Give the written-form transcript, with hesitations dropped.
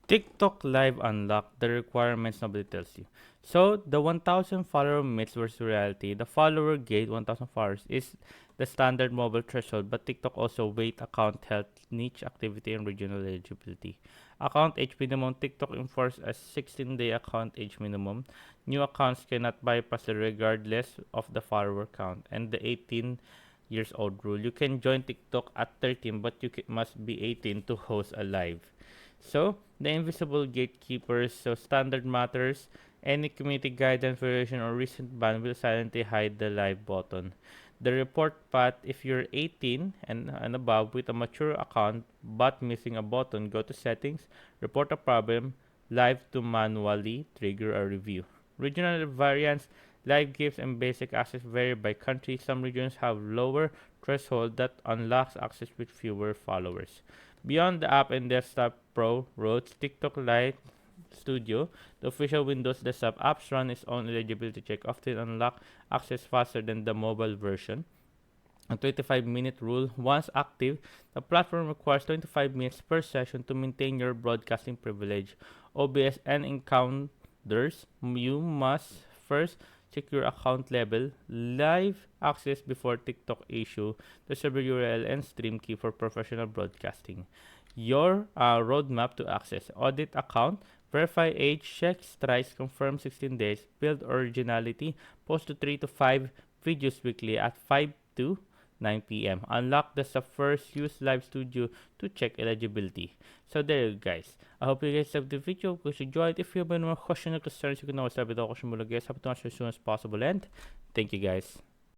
TikTok Live Unlocked, the requirements nobody tells you. So, the 1,000 follower myths versus reality. The follower gate, 1,000 followers, is the standard mobile threshold, but TikTok also weight account health, niche activity, and regional eligibility. Account age minimum. TikTok enforces a 16-day account age minimum. New accounts cannot bypass it regardless of the follower count. And the 18 years old rule. You can join TikTok at 13, but you must be 18 to host a live. So, the invisible gatekeepers, so standard matters, any community guidance violation or recent ban will silently hide the live button. The report path, if you're 18 and above with a mature account but missing a button, go to settings, report a problem, live to manually trigger a review. Regional variants, live gifts and basic access vary by country. Some regions have lower threshold that unlocks access with fewer followers. Beyond the app and desktop pro roads, TikTok Lite Studio, the official Windows desktop apps run its own eligibility check, often unlock access faster than the mobile version. A 25-minute rule. Once active, the platform requires 25 minutes per session to maintain your broadcasting privilege. OBS and encounters, you must first check your account level, live access before TikTok issue, the server URL and stream key for professional broadcasting. Your roadmap to access. Audit account, verify age, check strikes, confirm 16 days, build originality, post to 3 to 5 videos weekly at 5 to 9 p.m. Unlock the first use live studio to check eligibility. So there you guys. I hope you guys have the video. Please enjoy it. If you have any more questions or concerns, you can always have it. I'll guys. Have to answer as soon as possible. And thank you guys.